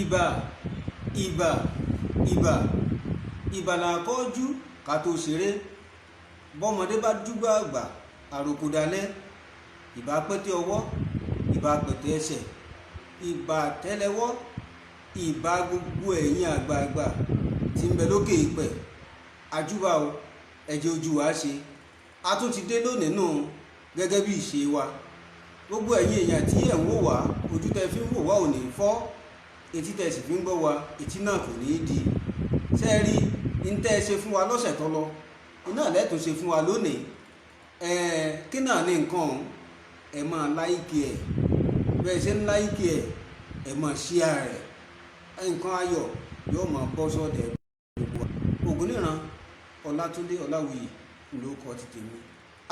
ìbà ìbà ìbà ìbà là kọ́jú ká tó ṣeré bọ́mọdé bá dúgbà àgbà àròkò dalẹ̀ ìbà pẹ́tẹ́ ọwọ́ ìbà pẹ̀tẹ́ ẹsẹ̀ ìbà tẹ́lẹwọ́ ìbà gbogbo ẹ̀yin àgbààgbà tí ń bẹ lókè ìpẹ́ àjúbà o ẹ̀jẹ̀ ojú wa ṣe a tún ti dé lónìí nù gẹ́gẹ́ bí ìṣe wa gbogbo ẹ̀yin èèyàn tí ẹ̀ ń wò wá ojú tẹ́ fi ń wò wá ò ní fọ́ etí tẹ́ sì fi ń gbọ́ wa etí náà kò ní í di sẹ́ẹ̀rí ní tẹ́ ẹ ṣe fún wa lọ́sẹ̀ tó lọ iná lẹ́tọ̀ọ́ ṣe fún wa lónìí kí náà ní nǹkan ọ̀hún ẹ máa láìkì ẹ̀ bẹ́ẹ̀ ṣe ń láìkì ẹ̀ ẹ máa ṣíà rẹ̀ nǹkan ayọ̀ yóò máa bọ́ sọ́dẹ̀ gbogbo wa Ògúnníran Ọlátúndé Ọláwuyì ló kọ́ ti tèmi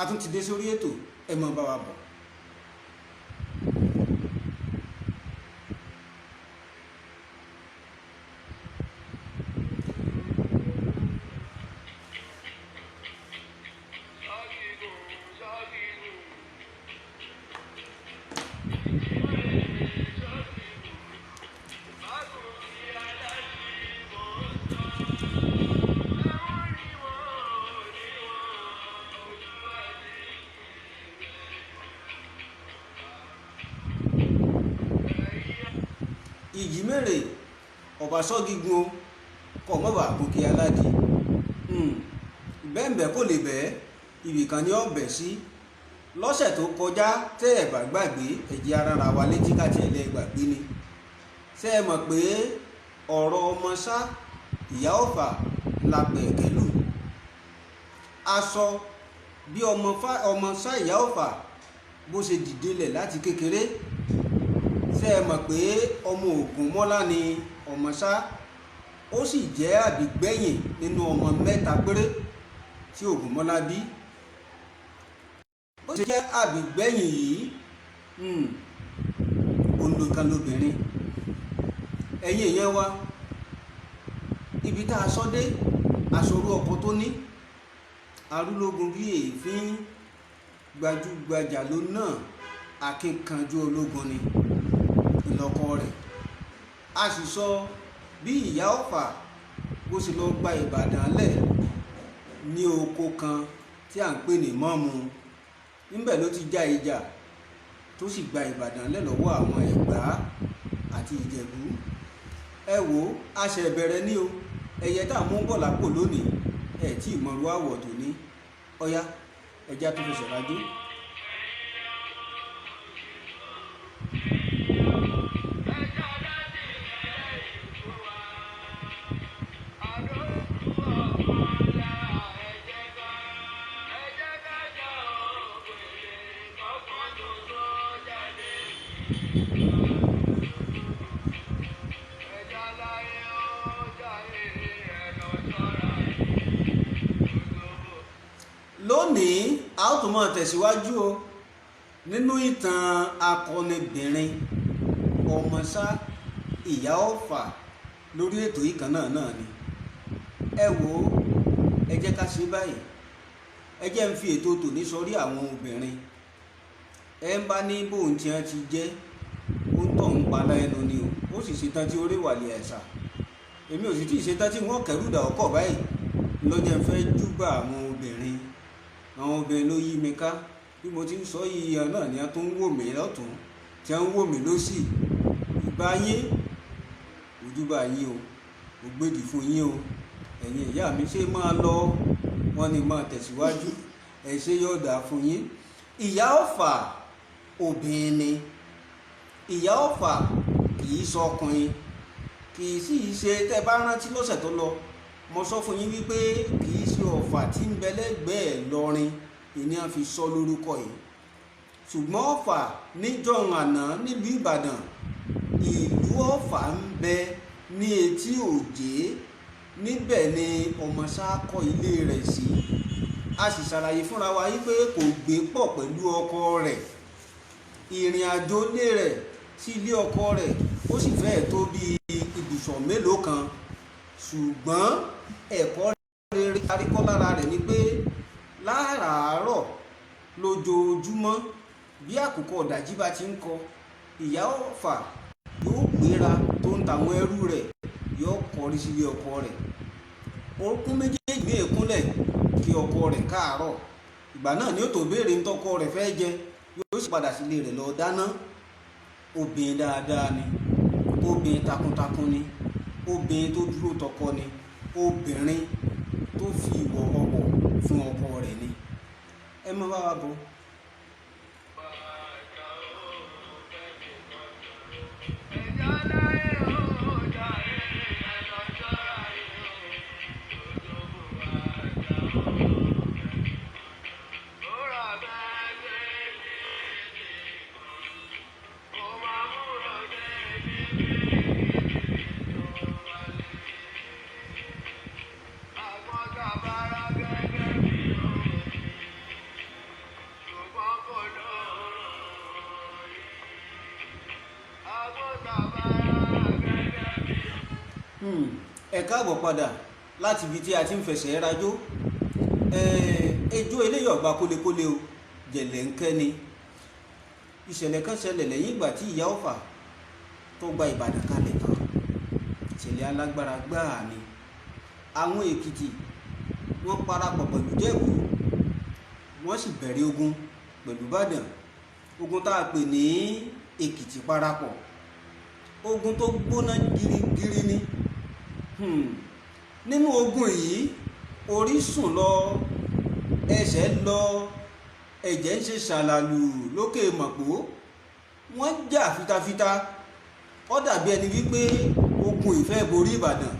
a tún ti dé sórí ètò ẹ máa bá wa bọ̀. ìjì mẹ́rẹ̀ ọ̀bà sọ́gígun kọ̀ mọ́bà gòkè aládì bẹ́ẹ̀nbẹ́ kò lè bẹ́ẹ̀ ibìkan ni ọ̀bẹ̀ sí lọ́sẹ̀ tó kọjá tẹ́ ẹ̀ bá gbàgbé ẹ̀jẹ̀ ara wa létí káàtì ẹ̀lẹ́ gbàgbé ni ṣé ẹ mọ̀ pé ọ̀rọ̀ ọmọ sá ìyá ọ̀fà lápẹ̀ kẹlù aṣọ bí ọmọ sá ìyá ọ̀fà bó ṣe dìde lẹ̀ láti kékeré ṣé ẹ mọ̀ pé ọmọ Ògúnmọ́lá ni ọmọ sá ó sì jẹ́ àbígbẹ̀yìn nínú ọmọ mẹ́ta péré tí Ògúnmọ́lá bí ó sì jẹ́ àbígbẹ̀yìn yìí olùkan lóbìnrin ẹ̀yin èèyàn wa ibi tá a sọ dé aṣọrú ọkọ tó ní arúlógún bí èéfín gbajúgbajà ló náà akínkanjú ológun ni ìlọ́kọ rẹ̀ a sì sọ bí ìyá ọ̀fà bó sì lọ gba Ìbàdàn lẹ̀ ní oko kan tí à ń pè ní mọ́mú níbẹ̀ ló ti já ìjà tó sì gba Ìbàdàn lẹ̀ lọ́wọ́ àwọn Ẹ̀gbá àti Ìjẹ̀bú ẹ wò a ṣe bẹ̀rẹ̀ ní o ẹyẹ tá a mú bọ̀ lápò lónìí ẹ̀ tí ìmọ̀rú àwọ̀ tó ní ọ̀yá ẹja tó fi ṣèrájú. lónìí a ó tún máa tẹ̀síwájú o nínú ìtàn akọnibìnrin ọmọ sá ìyá ọ̀fà lórí ètò yìí kan náà ni ẹ wò ó ẹ jẹ́ ká ṣe báyìí ẹ jẹ́ ń fi ètò tòní sọrí àwọn obìnrin ẹ ń bá ní bóun tí wọ́n ti jẹ́ ó ń tọ̀ ń palá ẹnu ni o ó sì ṣetán tí orí wàlẹ̀ ẹ̀sà èmi ò sì tí ì ṣetán tí wọ́n kẹrù dà ọkọ̀ báyìí lọ́jọ́ ń fẹ́ júbà àwọn obìnrin ló yí mi ká bí mo ti ń sọ yìí náà ni a tó ń wò mí lọ́tún tí a ń wò mí lósì ìbá yín ojúbà yín o mo gbèdì fún yín o ẹ̀yin ìyá mi ṣe máa lọ wọ́n ní máa tẹ̀síwájú ẹ̀ ṣe yóò dà fún yín. ìyá ọ̀fà obìnrin ni ìyá ọ̀fà kì í sọkùnrin kì í sì ṣe tẹ́ bá rántí lọ́sẹ̀ tó lọ mo sọ fún yín wípé kì í ṣe ọ̀fà tí ń bẹ lẹ́gbẹ̀ẹ́ Ìlọrin ìní fi sọ lórúkọ yìí ṣùgbọ́n ọ̀fà níjọ́un àná nílùú Ìbàdàn ìlú ọ̀fà ń bẹ ní etí òjé níbẹ̀ ni ọmọ sá kọ́ ilé rẹ̀ sí a sì ṣàlàyé fúnra wa wípé kò gbé pọ̀ pẹ̀lú ọkọ rẹ̀ ìrìn àjò ilé rẹ̀ sí ilé ọkọ rẹ̀ ó sì fẹ́ẹ̀ tó bí ibùsọ̀ mélòó kan ṣùgbọ́n ẹ̀kọ́ rere aríkọ́ lára rẹ̀ ni pé láràárọ̀ lójoojúmọ́ bí àkùkọ ọ̀dàjí bá ti ń kọ ìyá ọ̀fà yóò gbéra tó ń tàwọn ẹrú rẹ̀ yóò kọrí sílé ọkọ rẹ̀, orúnkún méjèèjì ní èkúnlẹ̀ kí ọkọ rẹ̀ káàárọ̀. Ìgbà náà ni ó tó béèrè ń tọkọ rẹ̀ fẹ́ jẹ, yóò sì padà sílé rẹ̀ lọ dáná. Obìnrin dáadáa ni, obìnrin takuntakun ni, obìnrin tó dúró tọkọ ni, obìnrin tó fi ìwọ̀ ọwọ̀ fún ọkọ rẹ̀ ni. Ẹ má bá wa bọ̀. Ẹ káàbọ̀ padà láti ibi tí a ti ń fẹsẹ̀ rajó. Ejò eléyìí ọ̀gbà kólekóle o, jẹ̀lẹ̀ ń kẹ́ ni. Ìṣẹ̀lẹ̀ kan ṣẹlẹ̀ lẹ́yìn ìgbà tí Ìyá Ọ̀fà tó gba Ìbàdàn kalẹ̀ tán. Ìṣẹ̀lẹ̀ alágbára gbáà ni. Àwọn Èkìtì wọ́n parapọ̀ pẹ̀lú Ìjẹ̀bú, wọ́n sì bẹ̀rẹ̀ ogun pẹ̀lú Ìbàdàn. Ogun tá a pè ní Èkìtì parapọ̀, ogun tó gbóná girigiri ni. Nínú ogun yìí, orí sùn lọ, ẹsẹ̀ lọ, ẹ̀jẹ̀ ń ṣe ṣàlàlù lókè mọ̀pó. Wọ́n jà fitafita. Ó dàbí ẹni wípé ogun ìfẹ́ borí Ìbàdàn.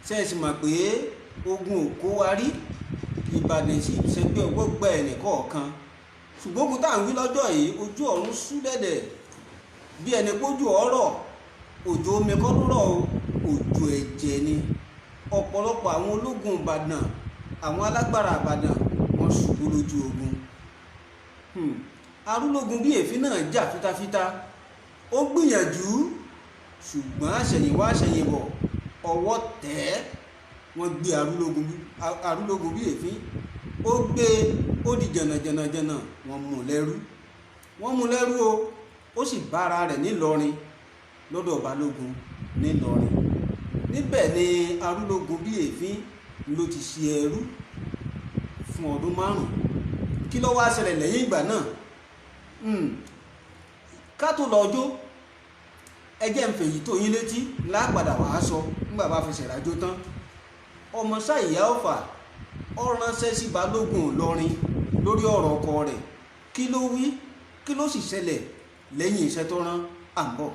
Ṣé ẹ sì mọ̀ pé ogun ò kó wa rí? Ìbàdàn sì ṣẹgbẹ́ ọgbọ́gbà ẹnì kọ̀ọ̀kan. Ṣùgbọ́n ogun tá à ń wí lọ́jọ́ yìí, ojú ọ̀run sú dẹ̀dẹ̀ bí ẹni pójú ọ̀rọ̀. Òjò omi kọ́ ló rọ̀ o, òjò ẹ̀jẹ̀ ni. Ọ̀pọ̀lọpọ̀ àwọn ológun Ìbàdàn, àwọn alágbára Ìbàdàn, wọ́n ṣubú lójú ogun. Arúlógún bí èéfín náà jà fitafita. Ó gbìyànjú, ṣùgbọ́n àṣẹ̀yìnwá àṣẹ̀yìnbọ̀ ọwọ́ tẹ̀ ẹ́. Wọ́n gbé arúlógún bí èéfín, ó gbé, ó di jànàjànàjànà. Wọ́n mú lẹ́rú o. Ó sì bára rẹ̀ nílọrin lọ́dọ̀ Balógun nílọrin. Níbẹ̀ ni Arúlógún bí èéfín ló ti ṣe ẹrú fún ọdún 5. Kí ló wá ṣẹlẹ̀ lẹ́yìn ìgbà náà? Ká tó lọ́jọ́, ẹjẹ́ ń fèyí tó yín létí lápadà wàá sọ nígbà bá fẹsẹ̀ rájó tán. Ọmọ Ṣá Ìyá Ọ̀fà ó ránṣẹ́ sí Balógun Ìlọrin lórí ọ̀rọ̀ ọkọ rẹ̀. Kí ló wí? Kí ló sì ṣẹlẹ̀ lẹ́yìn iṣẹ́ tó rán? À ń bọ̀.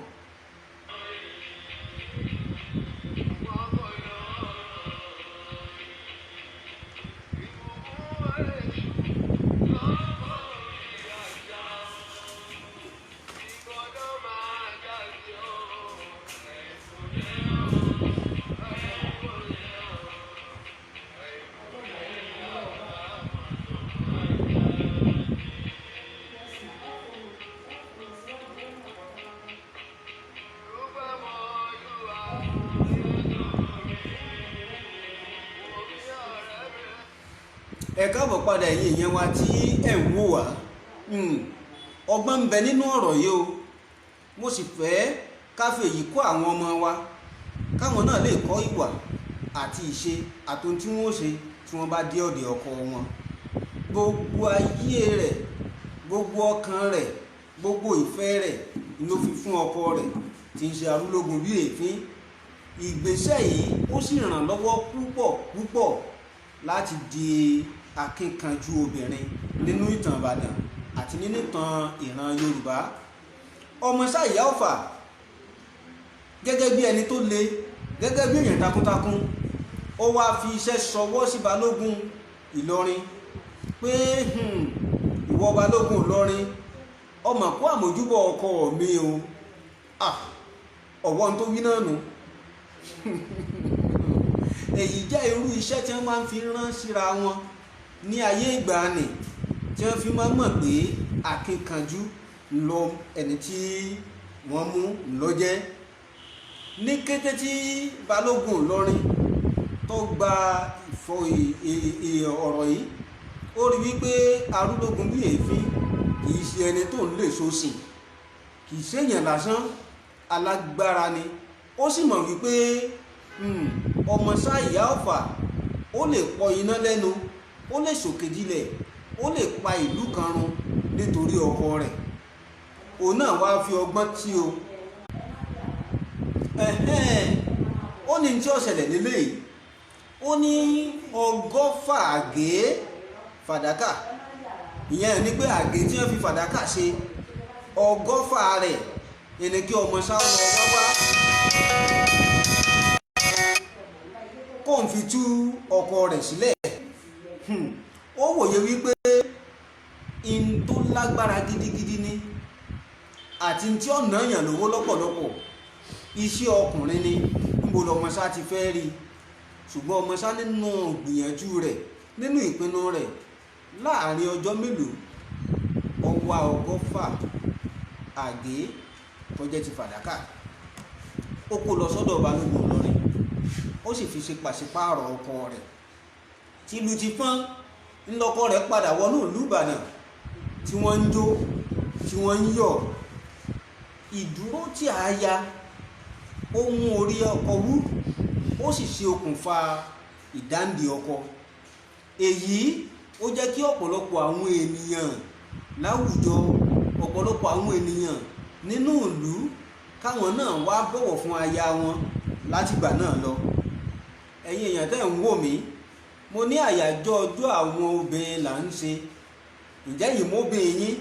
Ẹ káàbọ̀ padà ẹ̀yin èèyàn wa tí ẹ̀ ń wò wá. Ọgbọ́n ń bẹ nínú ọ̀rọ̀ yìí o. Mo sì fẹ́ ká fi èyí kọ́ àwọn ọmọ wa, káwọn náà lè kọ́ ìwà àti ìṣe àtòun tí wọ́n ó ṣe tí wọ́n bá dé ọ̀dẹ̀ ọkọ wọn. Gbogbo ayé rẹ̀, gbogbo ọkàn rẹ̀, gbogbo ìfẹ́ rẹ̀ ló fi fún ọkọ rẹ̀ tí ń ṣe Arúlógún bí èéfín. Ìgbésẹ̀ yìí ó sì ràn lọ́wọ́ púpọ̀ láti di akínkanjú obìnrin nínú ìtàn Ìbàdàn àti nínú ìtàn ìran Yorùbá. Ọmọ Ṣá Ìyá Ọ̀fà gẹ́gẹ́ bí ẹni tó le, gẹ́gẹ́ bí èèyàn takuntakun, ó wá fi iṣẹ́ ṣọwọ́ sí Balógun Ìlọrin pé ìwọ Balógun Ìlọrin, ọmọ kó àmójúbọ̀ ọkọ mi o. Ọ̀wọ́n tó wí náà nù. Èyí jẹ́ irú iṣẹ́ tí wọ́n máa ń fi rán síra wọn ní ayé ìgbàanì, tí wọ́n fi máa ń mọ̀ pé akínkanjú lọ ẹni tí wọ́n mú lọ́jẹ́. Ní kété tí Balógun Ìlọrin tó gba ọ̀rọ̀ yìí, ó rí wípé Arúlógún bí èéfín kìí ṣe ẹni tó ń lè sósìn, kìí ṣe èèyàn lásán, alágbára ni, ó sì mọ̀ wípé ọmọ sá ìyá ọ̀fà ó lè pọ iná lẹ́nu, ó lè sòkèdílẹ̀, ó lè pa ìlú kan run nítorí ọkọ rẹ̀. òun náà wá fi ọgbọ́n tí o ó ní tí ó ṣẹlẹ̀ lélẹ́yìí, ó ní 100 àgé fàdákà, ìyẹn ni pé àgé tí wọ́n fi fàdákà ṣe 100 rẹ̀ ẹni kí ọmọ sá lọ wá kó ń fi tú ọkọ rẹ̀ sílẹ̀. ó wòye wípé in tó lágbára gidigidi ni àti tí ọ̀nà yàn lówó lọ́pọ̀lọpọ̀ iṣẹ́ ọkùnrin ni, níbo lọmọ sá ti fẹ́ rí. ṣùgbọ́n ọmọ sá nínú gbìyànjú rẹ̀, nínú ìpinnu rẹ̀, láàrin ọjọ́ mélòó ó wá 100 àgé tó jẹ́ ti fàdákà, ó kó lọ sọ́dọ̀ balógun Ìlọrin, ó sì fi ṣe pàṣípààrọ̀ ọkọ rẹ̀. tìlù ti fọ́n ńlọkọ rẹ̀ padà wọnú ìlú Ìbàdàn, tí wọ́n ń jó, tí wọ́n ń yọ̀. ìdúró tí a ya ó mú orí ọkọ wú, ó sì ṣe okùnfà ìdáǹdè ọkọ. èyí ó jẹ́ kí ọ̀pọ̀lọpọ̀ àwọn ènìyàn láwùjọ, ọ̀pọ̀lọpọ̀ àwọn ènìyàn nínú ìlú káwọn náà wá bọ̀wọ̀ fún aya wọn látìgbà náà lọ. ẹ̀yin èèyàn tẹ́ ń wò mí, mo ní àyájọ́ ọjọ́ àwọn obìnrin là ń ṣe. ǹjẹ́ yìí mo bẹ̀ yín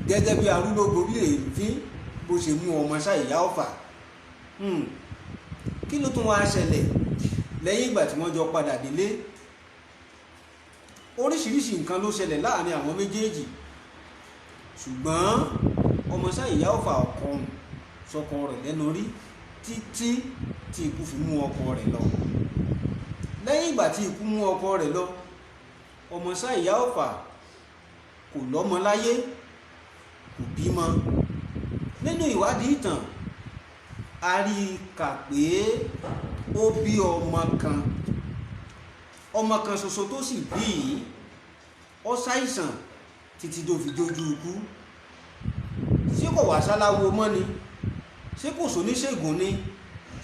gẹ́gẹ́ bí arúgbó lè fi bó ṣe mú ọmọ sá ìyá ọ̀fà. kí ló tún wá ṣẹlẹ̀ lẹ́yìn ìgbà tí wọ́n jọ padà délé? oríṣiríṣi nǹkan ló ṣẹlẹ̀ láàrin àwọn méjèèjì, ṣùgbọ́n ọmọ sá ìyá ọ̀fà ọ̀kọ̀ọ̀hún sọkọ rẹ̀ lẹ́nu rí títí tí ikú fi mú ọkọ rẹ̀ lọ. lẹ́yìn ìgbà tí ikú mú ọkọ rẹ̀ lọ, ọmọ sá ìyá ọ̀fà kò lọ́mọ láyé, kò bímọ. nínú ìwádìí ìtàn a rí i kà pé ó bí ọmọ kan ṣoṣo tó sì bí yìí ó ṣàìsàn títí tó fi dójú ikú. ṣé kò wá sáláwo mọ́ ni? ṣé kò sóníṣègùn ni?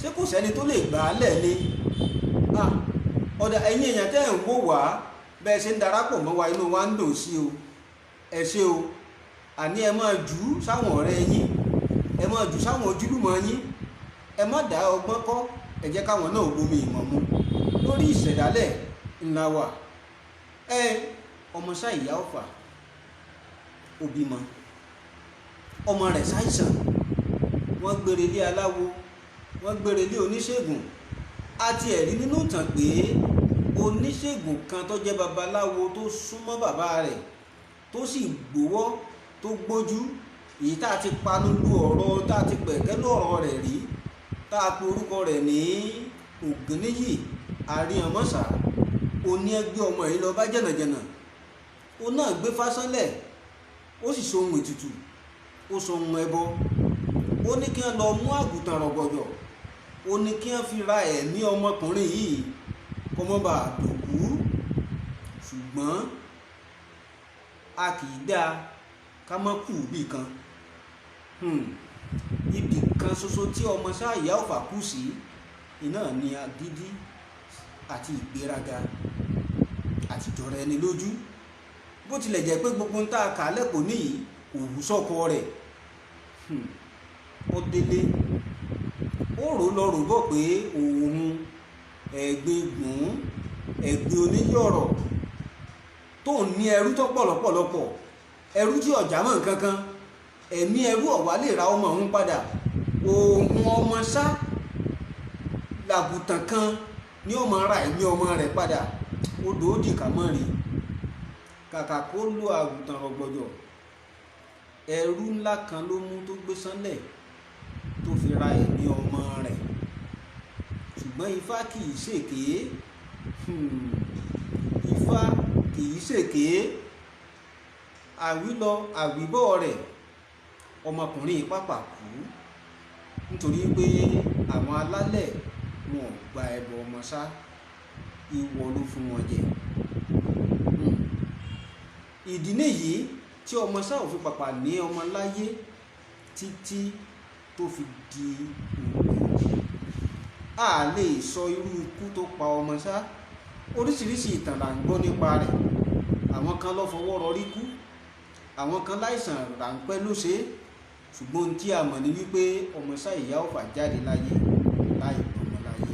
ṣé kò sẹ́ni tó lè gbà á lẹ̀ ni? ọ̀dà ẹ̀yin èèyàn tẹ́ ń wò wá bẹ́ẹ̀ ṣe ń darapọ̀ mọ́ wa, inú wa ń dùn sí o. ẹ ṣé o. àní ẹ máa jù ú sáwọn ọ̀rẹ́ yín, ẹ máa jù sáwọn ojúlùmọ̀ yín, ẹ má dá ọgbọ́n kọ́, ẹ jẹ́ káwọn náà gbomi ìmọ̀ mu lórí ìṣẹ̀dálẹ̀ ńlá wa. ọmọ sá ìyá ọ̀fà ó bímọ, ọmọ rẹ̀ ṣàìsàn, wọ́n gbére lé aláwo, wọ́n gbére lé oníṣègùn. a ti ẹ̀rí nínú ìtàn pé oníṣègùn kan tó jẹ́ babaláwo tó súnmọ́ bàbá rẹ̀ tó sì gbowó tó gbójú, èyí tá a ti panu lu ọ̀rọ̀, tá a ti pẹ̀kẹ́ lú ọ̀rọ̀ rẹ̀ rí, tá a pe orúkọ rẹ̀ ní Ògúnníyì Àríyànmọ́sà. oní ẹgbẹ́ ọmọ yìí lọ bá jẹ̀nàjẹ̀nà, ó náà gbé fásánlẹ̀, ó sì so ohun ètùtù, ó so ohun ẹbọ. ó ní kí wọ́n lọ mú àgùntàn rọ̀gbọ̀dọ̀, ó ní kí wọ́n fi ra ẹ̀mí ọmọkùnrin yìí kó má bàa dòkú. ṣùgbọ́n a kì í dáa ká má kú ibì kan. ibì kan ṣoṣo tí ọmọ sá ìyá ọ̀fà kú sí iná ni agídí àti ìgbéraga àti ìjọra ẹni lójú. bó tilẹ̀ jẹ́ pé gbogbo ń tá a kà á lẹ́kọ̀ọ́ níyì òwú sọ́kọ rẹ̀. ó délé, ó rò lọ rò bọ̀ pé òun ẹ̀gbin gbùn, ẹ̀gbin oníyọ̀rọ̀ tó ń ní ẹrú tó pọ̀lọpọ̀lọpọ̀, ẹrú tí ọ̀já mọ̀ nǹkankan, ẹ̀mí ẹrú ọ̀wá lè ra ọmọ òun padà. òun ọmọ sá làgùtàn kan ní ọmọ ra ẹ̀mí ọmọ rẹ̀ padà. ó dòódì kà mọ́ rí, kàkà kó lo àgùntàn rọ̀gbọ̀dọ̀, ẹrú ńlá kan ló mú tó gbé sánlẹ̀ tó fi ra ẹ̀mí ọmọ rẹ̀. ṣùgbọ́n ifá kì í ṣèké, ifá kì í ṣèké. àwílọ àwíbọ̀ rẹ̀ ọmọkùnrin pàpà kú nítorí pé àwọn alálẹ̀ wọn ò gba ẹbọ ọmọ sá, ìwọ ló fún wọn jẹ. ìdí nìyí tí ọmọ sá ò fi pàpà ní ọmọ láyé títí tó fi di òkú. a lè sọ irú ikú tó pa ọmọ ṣá. Oríṣiríṣi ìtàn là ń gbọ́ nípa rẹ̀. Àwọn kan ló fọwọ́ rọrí kú, àwọn kan láìsàn ráńpẹ́ ló ṣe é, ṣùgbọ́n ohun tí a mọ̀ ni wípé ọmọ ṣá ìyá ọ̀fà jáde láyé láì gbọ́mọ láyé.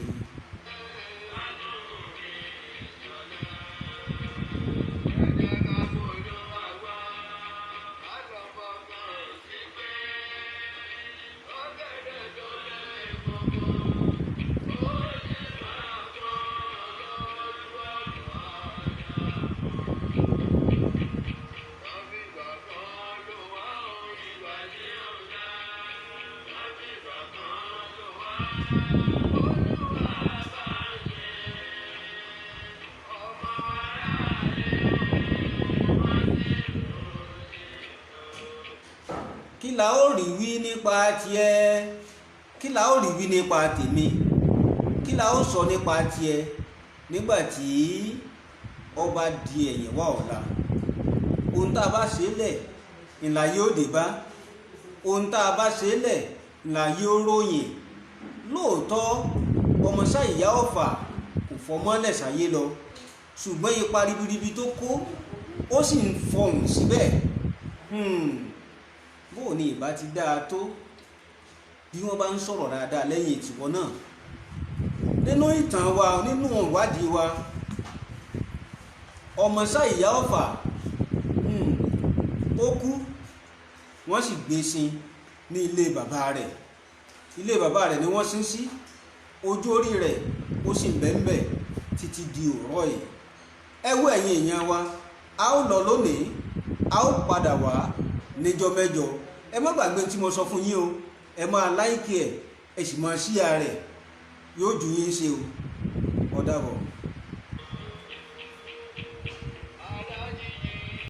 Kí la ó rí wí nípa tiẹ̀? Kí la ó rí wí nípa tèmi? Kí la ó sọ nípa tiẹ̀ nígbà tí ọba di ẹ̀yìn wá ọ̀la? Ohun tá a bá ṣe lẹ̀ ńlá yóò dé bá, ohun tá a bá ṣe lẹ̀ ńlá yóò ròyìn. Lóòótọ́ ọmọ ṣá ìyá ọ̀fà kò fọmọ́lẹ̀ sáyé lọ, ṣùgbọ́n ipa ribiribi tó kó ó sì ń fọhùn síbẹ̀. Bó ni ìbá ti dáa tó bí wọ́n bá ń sọ̀rọ̀ dáadáa lẹ́yìn ìtìwọ́ náà. Nínú ìtàn wa, nínú ìwádìí wa, ọmọ ṣá ìyá ọ̀fà ó kú, wọ́n sì gbé sin ní ilé bàbá rẹ̀. Ilé bàbá rẹ̀ ni wọ́n sin sí, ojú orí rẹ̀ ó sì bẹ́ńbẹ́ títí di òrọ̀ yìí. Ẹ wo ẹ̀yin èèyàn wa, a ó lọ lónìí, a ó padà wá níjọ́ mẹ́jọ. Ẹ má gbàgbé tí mo sọ fún yín o, ẹ máa láìkì ẹ̀, ẹ sì máa ṣíà rẹ̀, yóò ju yín ṣe o. Ó dàbọ̀.